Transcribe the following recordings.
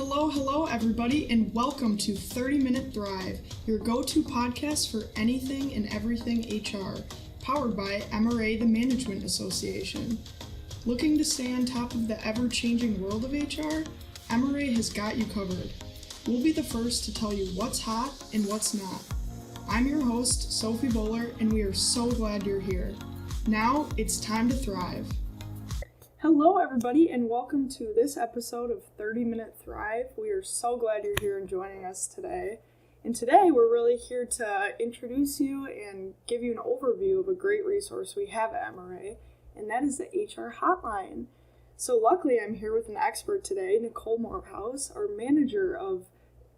Hello, everybody, and welcome to 30 Minute Thrive, your go-to podcast for anything and everything HR, powered by MRA, the Management Association. Looking to stay on top of the ever-changing world of HR? MRA has got you covered. We'll be the first to tell you what's hot and what's not. I'm your host, Sophie Bowler, and we are so glad you're here. Now, it's time to thrive. Hello, everybody, and welcome to this episode of 30 Minute Thrive. We are so glad you're here and joining us today. And today, we're really here to introduce you and give you an overview of a great resource we have at MRA, and that is the HR Hotline. So luckily, I'm here with an expert today, Nicole Morehouse, our manager of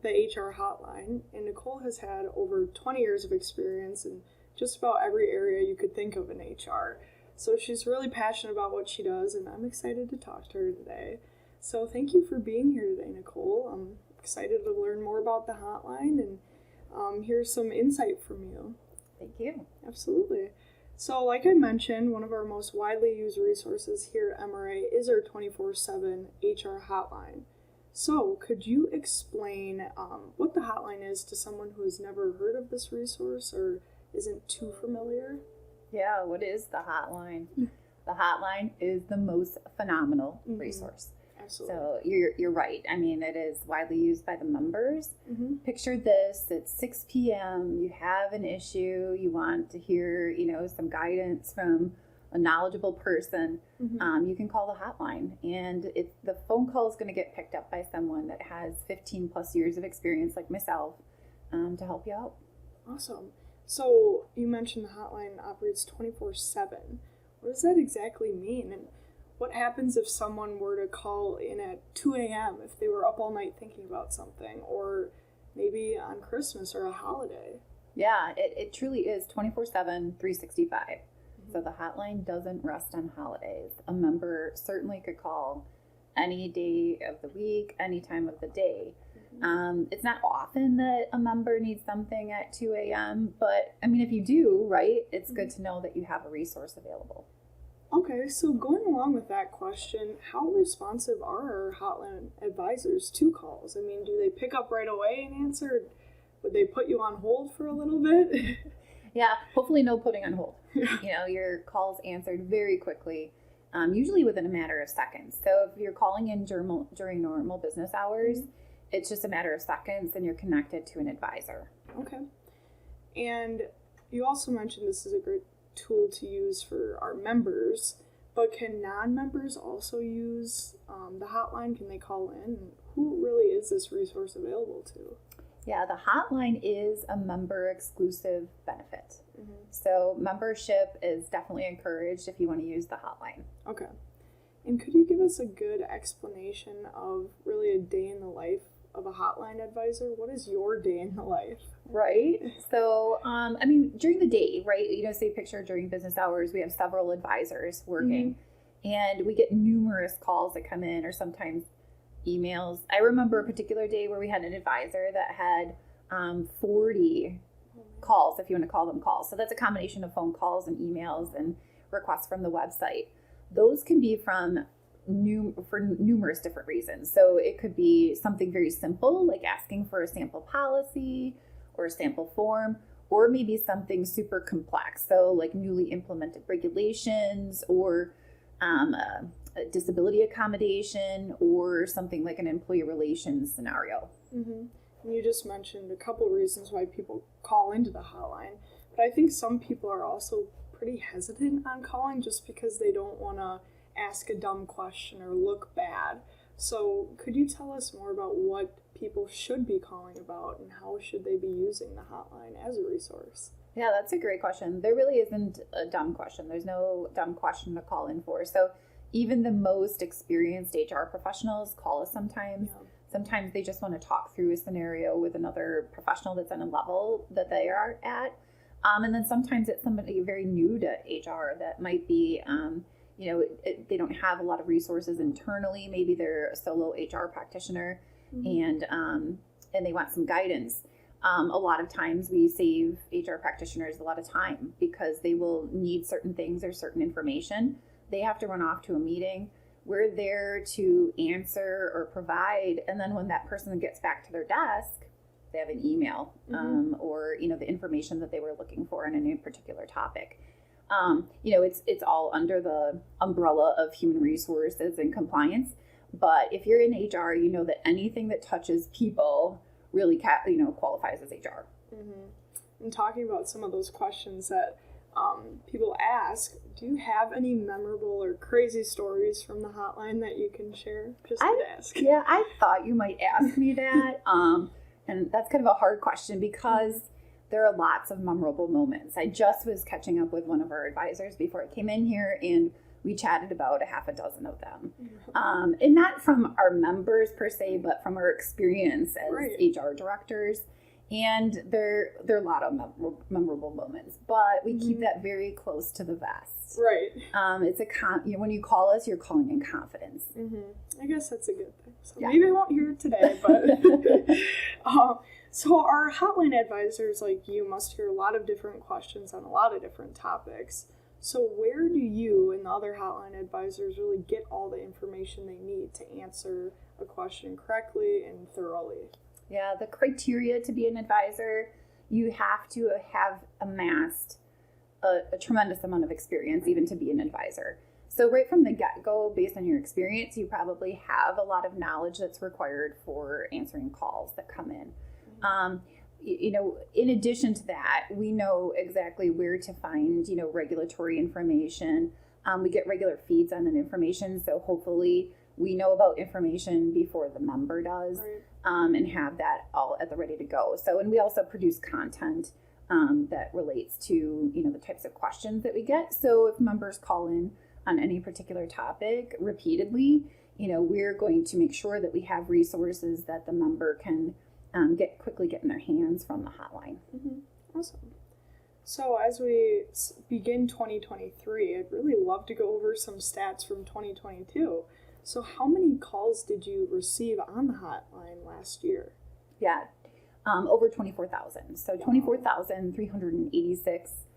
the HR Hotline. And Nicole has had over 20 years of experience in just about every area you could think of in HR. So she's really passionate about what she does, and I'm excited to talk to her today. So thank you for being here today, Nicole. I'm excited to learn more about the hotline and hear some insight from you. Thank you. Absolutely. So like I mentioned, one of our most widely used resources here at MRA is our 24/7 HR hotline. So could you explain what the hotline is to someone who has never heard of this resource or isn't too familiar? Yeah, what is the hotline? The hotline is the most phenomenal resource. Absolutely. So you're right. I mean, it is widely used by the members. Picture this, it's 6 p.m., you have an issue, you want to hear, some guidance from a knowledgeable person. You can call the hotline, and the phone call is going to get picked up by someone that has 15 plus years of experience like myself to help you out. Awesome. So you mentioned the hotline operates 24/7. What does that exactly mean? And what happens if someone were to call in at 2 a.m. if they were up all night thinking about something, or maybe on Christmas or a holiday? Yeah, it truly is 24/7, 365. So the hotline doesn't rest on holidays. A member certainly could call any day of the week, any time of the day. It's not often that a member needs something at 2 a.m., but I mean, if you do, right, it's good to know that you have a resource available. Okay, so going along with that question, how responsive are our hotline advisors to calls? I mean, do they pick up right away and answer? Would they put you on hold for a little bit? Yeah, hopefully no putting on hold. Your call's answered very quickly, usually within a matter of seconds. So if you're calling in during normal business hours, it's just a matter of seconds and you're connected to an advisor. Okay. And you also mentioned this is a great tool to use for our members, but can non-members also use the hotline? Can they call in? Who really is this resource available to? Yeah, the hotline is a member exclusive benefit. So membership is definitely encouraged if you want to use the hotline. Okay. And could you give us a good explanation of really a day in the life of a hotline advisor? What is your day in the life? Right. So, during the day, right, say picture during business hours, we have several advisors working and we get numerous calls that come in or sometimes emails. I remember a particular day where we had an advisor that had 40 calls, if you want to call them calls. So that's a combination of phone calls and emails and requests from the website. Those can be for numerous different reasons. So it could be something very simple, like asking for a sample policy or a sample form, or maybe something super complex. So like newly implemented regulations or a disability accommodation or something like an employee relations scenario. And you just mentioned a couple reasons why people call into the hotline, but I think some people are also pretty hesitant on calling just because they don't want to ask a dumb question or look bad. So could you tell us more about what people should be calling about and how should they be using the hotline as a resource? Yeah, that's a great question. There really isn't a dumb question. There's no dumb question to call in for. So even the most experienced HR professionals call us sometimes. Yeah. Sometimes they just want to talk through a scenario with another professional that's on a level that they are at. And then sometimes it's somebody very new to HR that might be, they don't have a lot of resources internally. Maybe they're a solo HR practitioner and they want some guidance. A lot of times we save HR practitioners a lot of time because they will need certain things or certain information. They have to run off to a meeting. we're there to answer or provide. And then when that person gets back to their desk, they have an email or, the information that they were looking for on any particular topic. It's all under the umbrella of human resources and compliance. But if you're in HR, you know that anything that touches people really, qualifies as HR. And talking about some of those questions that people ask, do you have any memorable or crazy stories from the hotline that you can share? Just to ask. Yeah, I thought you might ask me that. And that's kind of a hard question because there are lots of memorable moments. I just was catching up with one of our advisors before I came in here, and we chatted about a half a dozen of them. And not from our members per se, but from our experience as HR directors. And there are a lot of memorable moments, but we keep that very close to the vest. Right. It's when you call us, you're calling in confidence. I guess that's a good thing. So maybe I won't hear it today, but so our hotline advisors like you must hear a lot of different questions on a lot of different topics. So where do you and the other hotline advisors really get all the information they need to answer a question correctly and thoroughly? Yeah, the criteria to be an advisor, you have to have amassed a tremendous amount of experience even to be an advisor. So right from the get-go, based on your experience, you probably have a lot of knowledge that's required for answering calls that come in. In addition to that, we know exactly where to find, regulatory information. We get regular feeds on that information, so hopefully we know about information before the member does, and have that all at the ready to go. So, and we also produce content that relates to, the types of questions that we get. So if members call in on any particular topic repeatedly, we're going to make sure that we have resources that the member can quickly get in their hands from the hotline. Awesome. So as we begin 2023, I'd really love to go over some stats from 2022. So how many calls did you receive on the hotline last year? Yeah, over 24,000. So 24,386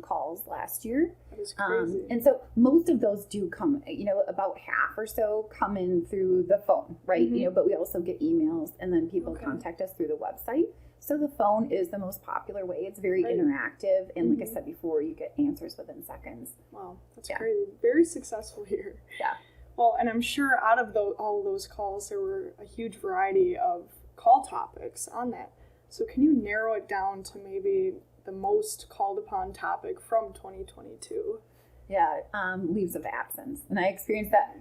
calls last year. That is crazy. And so most of those do come, about half or so come in through the phone, right? But we also get emails, and then people contact us through the website. So the phone is the most popular way. It's very interactive, and like I said before, you get answers within seconds. Wow, that's crazy. Very successful here. Yeah. Well, and I'm sure out of all of those calls, there were a huge variety of call topics on that. So can you narrow it down to maybe the most called upon topic from 2022? Yeah, leaves of absence. And I experienced that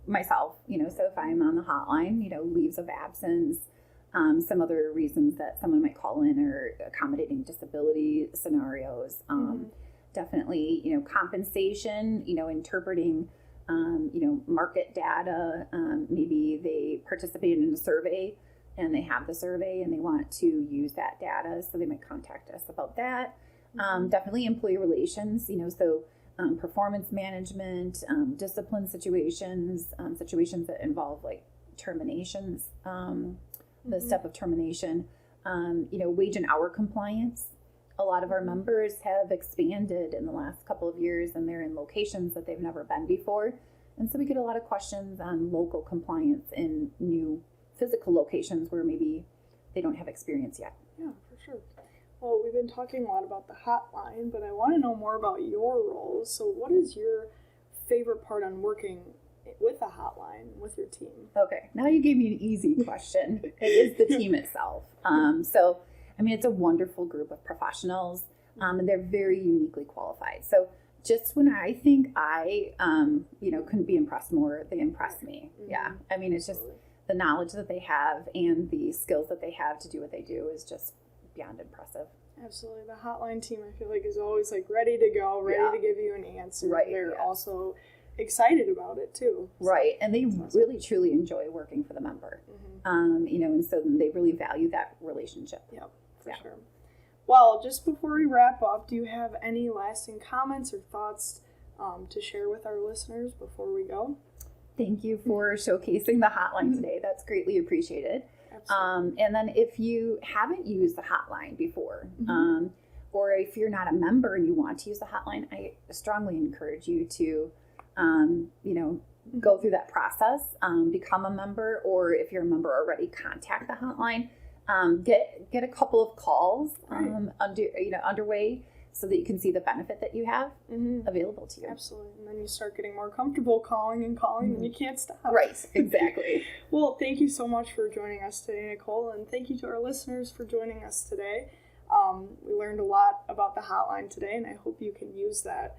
myself, so if I'm on the hotline, leaves of absence, some other reasons that someone might call in or accommodating disability scenarios, definitely, compensation, interpreting, market data, maybe they participated in a survey and they have the survey and they want to use that data, so they might contact us about that. Definitely employee relations, so performance management, discipline situations, situations that involve like terminations, the step of termination, wage and hour compliance. A lot of our members have expanded in the last couple of years, and they're in locations that they've never been before. And so we get a lot of questions on local compliance in new physical locations where maybe they don't have experience yet. Yeah, for sure. Well, we've been talking a lot about the hotline, but I want to know more about your role. So what is your favorite part on working with the hotline, with your team? Okay, now you gave me an easy question. It is the team itself. It's a wonderful group of professionals, and they're very uniquely qualified. So just when I think I, couldn't be impressed more, they impress me. Yeah. It's just the knowledge that they have and the skills that they have to do what they do is just beyond impressive. Absolutely. The hotline team, I feel like, is always like ready to go, ready to give you an answer. Right. They're also excited about it too. Right. And they really truly enjoy working for the member. And so they really value that relationship. Yep, for sure. Well, just before we wrap up, do you have any lasting comments or thoughts to share with our listeners before we go? Thank you for showcasing the hotline today. That's greatly appreciated. Absolutely. And then if you haven't used the hotline before, or if you're not a member and you want to use the hotline, I strongly encourage you to, go through that process, become a member, or if you're a member already, contact the hotline. Get a couple of calls underway so that you can see the benefit that you have available to you. Absolutely. And then you start getting more comfortable calling and you can't stop. Right, exactly. Well, thank you so much for joining us today, Nicole, and thank you to our listeners for joining us today. We learned a lot about the hotline today, and I hope you can use that.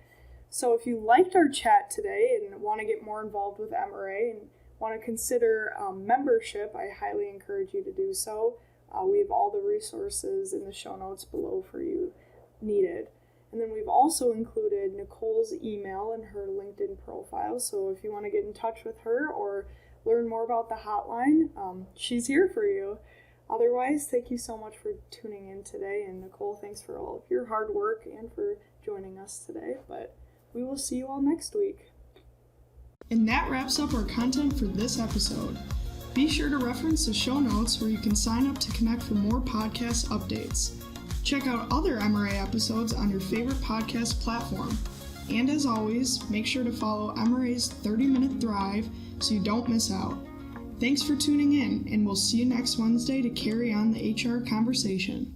So if you liked our chat today and want to get more involved with MRA and want to consider membership, I highly encourage you to do so. We have all the resources in the show notes below for you needed. And then we've also included Nicole's email and her LinkedIn profile. So if you want to get in touch with her or learn more about the hotline, she's here for you. Otherwise, thank you so much for tuning in today. And Nicole, thanks for all of your hard work and for joining us today. But we will see you all next week. And that wraps up our content for this episode. Be sure to reference the show notes where you can sign up to connect for more podcast updates. Check out other MRA episodes on your favorite podcast platform. And as always, make sure to follow MRA's 30-Minute Thrive so you don't miss out. Thanks for tuning in, and we'll see you next Wednesday to carry on the HR conversation.